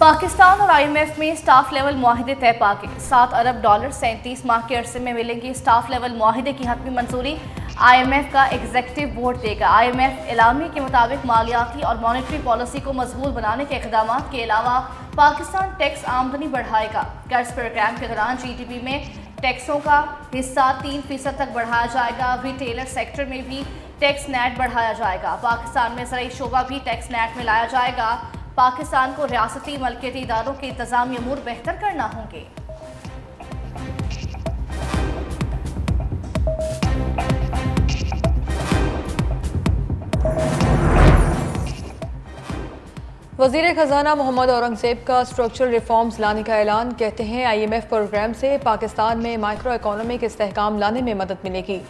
पाकिस्तान और IMF में staff level मुआहिदे तय पाके $7 अरब 37 माह के अरसे में मिलेंगी। स्टाफ लेवल मुआहिदे की हतमी मंजूरी IMF का एग्जीक्यूटिव बोर्ड देगा। IMF एलामी के मुताबिक मालियाती और मॉनेटरी पॉलिसी को मजबूत बनाने के इक़दाम के अलावा पाकिस्तान टैक्स आमदनी बढ़ाएगा। कर्ज प्रोग्राम के दौरान GDP में टैक्सों का हिस्सा 3% तक बढ़ाया जाएगा। रिटेलर सेक्टर में भी टैक्स नेट बढ़ाया जाएगा। पाकिस्तान में ज़राई शोबा भी टैक्स नेट में लाया जाएगा। पाकिस्तान को रियासती मलकियती इदारों के इंतजामी अमूर बेहतर करना होंगे। वज़ीर ख़जाना मोहम्मद औरंगज़ेब का स्ट्रक्चरल रिफॉर्म्स लाने का ऐलान। कहते हैं IMF प्रोग्राम से पाकिस्तान में माइक्रो इकोनॉमिक इस्तेहकाम लाने में मदद मिलेगी।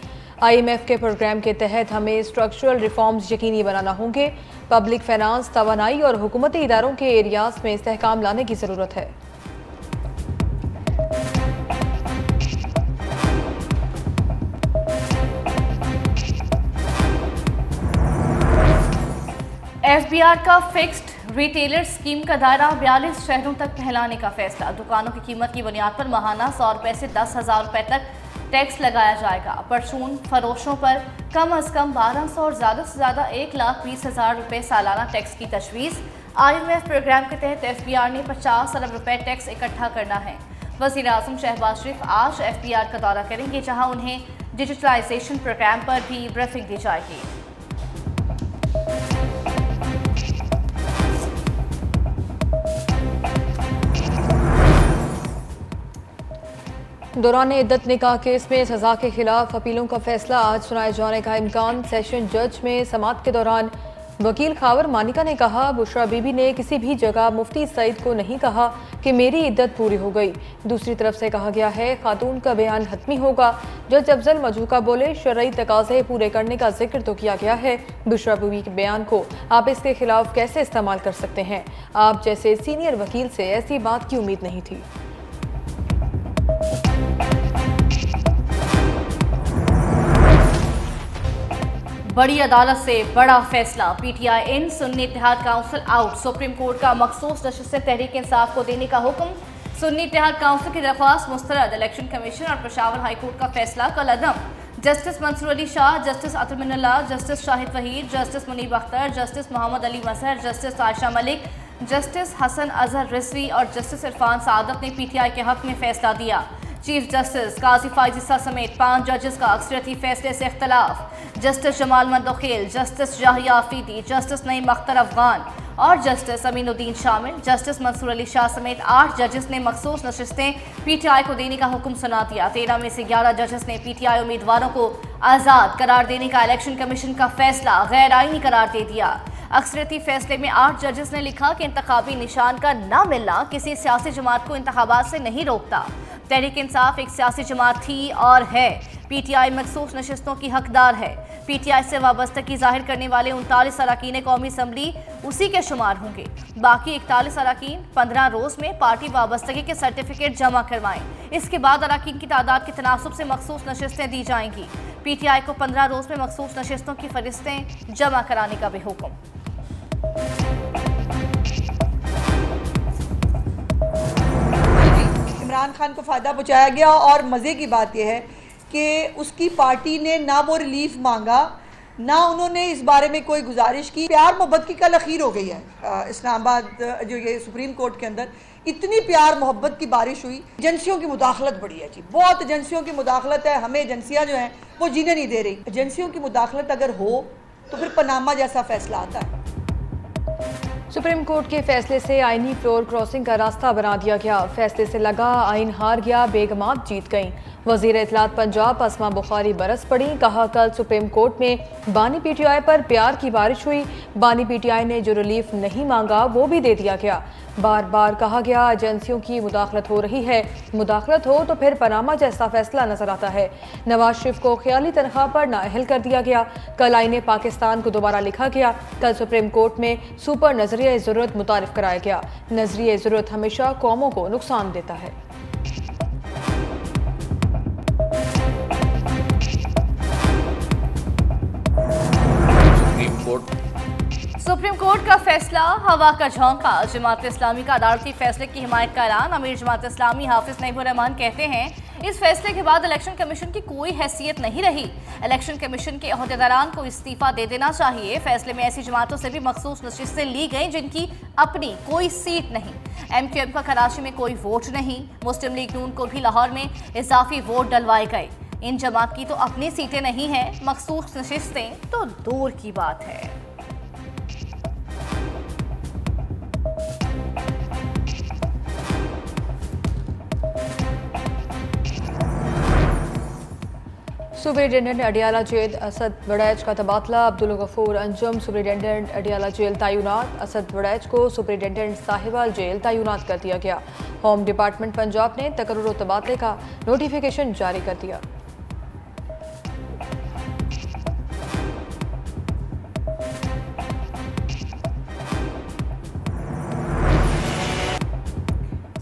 IMF के प्रोग्राम के तहत हमें स्ट्रक्चरल रिफॉर्म्स यकीनी बनाना होंगे। पब्लिक फाइनेंस, तवानाई और हुकूमती इदारों के एरियाज में इस्तेहकाम लाने की ज़रूरत है। FBR का फिक्स्ड रिटेलर स्कीम का दायरा 42 शहरों तक फैलाने का फैसला। दुकानों की कीमत की बुनियाद पर माहाना ₹100 से ₹10,000 तक टैक्स लगाया जाएगा। परचून फरोशों पर कम अज कम 1200 और ज़्यादा से ज़्यादा ₹1,20,000 सालाना टैक्स की तजवीज़। IMF प्रोग्राम के तहत FBR ने ₹50 अरब टैक्स इकट्ठा करना है। वज़ीर आज़म शहबाज शरीफ आज FBR का दौरा करेंगे, जहाँ उन्हें डिजिटलाइजेशन प्रोग्राम पर भी ब्रीफिंग दी जाएगी। दौरान इद्दत निकाह केस में सजा के खिलाफ अपीलों का फैसला आज सुनाए जाने का इम्कान। सेशन जज में समाअत के दौरान वकील खावर मानिका ने कहा, बुशरा बीबी ने किसी भी जगह मुफ्ती सईद को नहीं कहा कि मेरी इद्दत पूरी हो गई। दूसरी तरफ से कहा गया है खातून का बयान हतमी होगा। जज अफजल मजूका बोले, शरई तकाजे पूरे करने का जिक्र तो किया गया है, बुशरा बीबी के बयान को आप इसके खिलाफ कैसे इस्तेमाल कर सकते हैं? आप जैसे सीनियर वकील से ऐसी बात की उम्मीद नहीं थी। बड़ी अदालत से बड़ा फैसला। PTI in, Sunni Ittehad Council out. Supreme Court का मखसूस नशिस्त तहरीक इंसाफ को देने का हुक्म। सुन्नी इत्तेहाद काउंसिल की दरख्वास्त मुस्तरद। इलेक्शन कमीशन और पेशावर हाई कोर्ट का फैसला कल अदम। Justice Mansoor Ali Shah, Justice Athar Minallah, Justice Shahid Waheed, Justice Munib Akhtar, Justice Muhammad Ali Mazhar, Justice Ayesha Malik, Justice Hasan Azhar Rizvi और जस्टिस इरफान सादत ने PTI के हक में फैसला दिया। चीफ जस्टिस काजी फाइजिसा समेत 5 जजेस का अक्सरियती फैसले से इख्तलाफ। Justice Jamal Mandokhail, Justice Yahya Afridi, Justice Naeem Akhtar Afghan और जस्टिस अमीनुद्दीन शामिल। जस्टिस मंसूर अली शाह समेत 8 जजेस ने मखसूस नशिस्तें PTI को देने का हुक्म सुना दिया। 13 में से 11 जजेस ने PTI उम्मीदवारों को आज़ाद करार देने का इलेक्शन कमीशन का फैसला गैर आईनी करार दे दिया। अक्सरियती फैसले में 8 जजेस ने लिखा कि इंतखाबी निशान का ना मिलना किसी सियासी जमात को इंतखाबात से नहीं रोकता। तहरीक इंसाफ एक सियासी जमात थी और है। PTI मखसूस नशिस्तों की हकदार है। PTI से वाबस्तगी जाहिर करने वाले 39 अरकान कौमी असम्बली उसी के शुमार होंगे। बाकी 41 अरकान 15 रोज़ में पार्टी वाबस्तगी के सर्टिफिकेट जमा करवाएं। इसके बाद अरकान की तादाद के तनासुब से मखसूस नशिस्तें दी जाएंगी। PTI को 15 रोज़ में मखसूस नशिस्तों की फरिस्तें जमा कराने का भी हुक्म। इमरान खान को फ़ायदा पहुंचाया गया और मज़े की बात यह है कि उसकी पार्टी ने ना वो रिलीफ मांगा, ना उन्होंने इस बारे में कोई गुजारिश की। प्यार मोहब्बत की कल अखीर हो गई है। इस्लामाबाद जो ये सुप्रीम कोर्ट के अंदर इतनी प्यार मोहब्बत की बारिश हुई। एजेंसियों की मुदाखलत बड़ी है जी, बहुत एजेंसियों की मुदाखलत है। हमें एजेंसियाँ जो हैं वो जीने नहीं दे रही। एजेंसियों की मुदाखलत अगर हो तो फिर पनामा जैसा फैसला आता है। सुप्रीम कोर्ट के फैसले से आईनी फ्लोर क्रॉसिंग का रास्ता बना दिया गया। फैसले से लगा आइन हार गया, बेगमात जीत गईं। वज़ीर इत्तलात पंजाब अस्मा बुखारी बरस पड़ी। कहा, कल सुप्रीम कोर्ट में बानी PTI पर प्यार की बारिश हुई। बानी PTI ने जो रिलीफ नहीं मांगा वो भी दे दिया गया। बार बार कहा गया एजेंसियों की मुदाखलत हो रही है। मुदाखलत हो तो फिर पनामा जैसा फैसला नजर आता है। नवाज शरीफ को ख्याली तनख्वाह पर नाअहल कर दिया गया। कल आईने पाकिस्तान को दोबारा लिखा गया। कल सुप्रीम कोर्ट में सुपर नजरिया ज़रूरत मुतारिफ कराया गया। नजरिया ज़रूरत हमेशा कौमों को नुकसान देता है। सुप्रीम कोर्ट का फैसला हवा का झोंका। जमात इस्लामी का अदालती फैसले की हिमायत का ऐलान। अमीर जमात इस्लामी हाफिज नईमुर रहमान कहते हैं इस फैसले के बाद इलेक्शन कमीशन की कोई हैसियत नहीं रही। इलेक्शन कमीशन के अहदेदारान को इस्तीफा दे देना चाहिए। फैसले में ऐसी जमातों से भी मखसूस नशिस्तें ली गई जिनकी अपनी कोई सीट नहीं। MQM का कराची में कोई वोट नहीं। मुस्लिम लीग नून को भी लाहौर में इजाफी वोट डलवाए गए। इन जमात की तो अपनी सीटें नहीं हैं, मखसूस नशिस्तें तो दूर की बात है। सुपरिटेंडेंट अडियाला जेल असद वड़ैच का तबादला। अब्दुल गफूर अंजुम सुपरिटेंडेंट अडियाला जेल तैनात। असद वड़ैच को सुपरिटेंडेंट साहिवाल जेल तैनात कर दिया गया। होम डिपार्टमेंट पंजाब ने तकर्रुर तबादले का नोटिफिकेशन जारी कर दिया।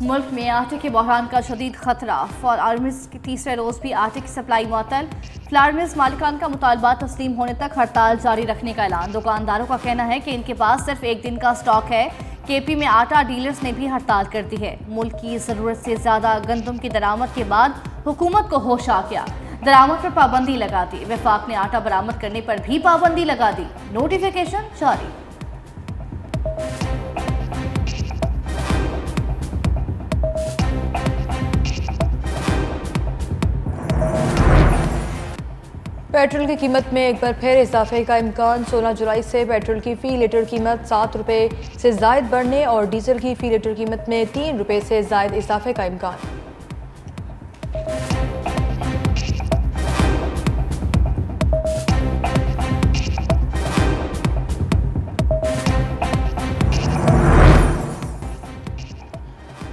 मुल्क में आटे के बहरान का शदीद खतरा। फ्लारमिल्स के तीसरे रोज भी आटे की सप्लाई मुअत्तल। फ्लारमिल्स मालिकान का मुतालबा तस्लीम होने तक हड़ताल जारी रखने का ऐलान। दुकानदारों का कहना है कि इनके पास सिर्फ एक दिन का स्टॉक है। KP में आटा डीलर्स ने भी हड़ताल कर दी है। मुल्क की ज़रूरत से ज़्यादा गंदम की दरामद के बाद हुकूमत को होश आ गया, दरामद पर पाबंदी लगा दी। वफाक ने आटा बरामद करने पर भी पाबंदी लगा दी। नोटिफिकेशन जारी। पेट्रोल की कीमत में एक बार फिर इजाफे का इम्कान। 16 जुलाई से पेट्रोल की फ़ी लीटर कीमत 7 रुपये से ज़ायद बढ़ने और डीजल की फ़ी लीटर कीमत में 3 रुपये से ज़ायद इजाफे का इम्कान।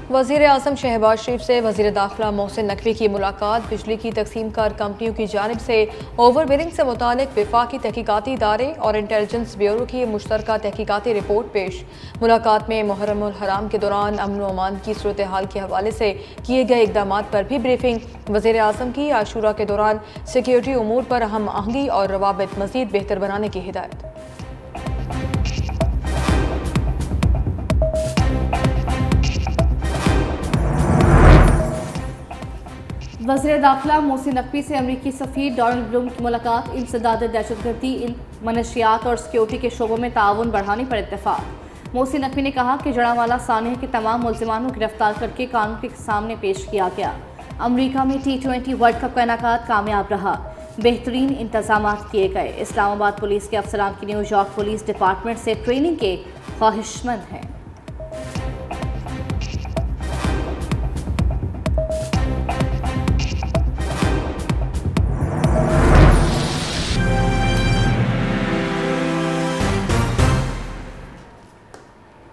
वज़ीर आज़म शहबाज शरीफ से वज़ीर दाखिला मोहसिन नकवी की मुलाकात। बिजली की तकसीम कार कंपनियों की जानिब से ओवर बिलिंग से मुतालिक वफाकी तहकीकाती इदारे और इंटेलिजेंस ब्यूरो की मुश्तरका तहकीकाती रिपोर्ट पेश। मुलाकात में मुहर्रमुल हराम के दौरान अमन व अमान की सूरत हाल के हवाले से किए गए इक़दाम पर भी ब्रीफिंग। वज़ीर आज़म की आशूरा के दौरान सिक्योरिटी उमूर पर हम आहंगी और रवाबित मज़ीद बेहतर बनाने की हिदायत। वज़ीर दाखिला मोहसिन नकवी से अमरीकी सफ़ीर डोनाल्ड ब्लूम की मुलाकात। इंसदाद दहशतगर्दी, मनशियात और सिक्योरिटी के शोबों में ताउन बढ़ाने पर इत्तेफाक। मोहसिन नकवी ने कहा कि जड़ांवाला सानह के तमाम मुल्ज़िमान को गिरफ्तार करके कानून के सामने पेश किया गया। अमरीका में T20 वर्ल्ड कप का इनेकाद कामयाब रहा। बेहतरीन इंतजाम किए गए। इस्लामाबाद पुलिस के अफसरान की न्यूयॉर्क पुलिस डिपार्टमेंट से ट्रेनिंग के ख्वाहिशमंद हैं।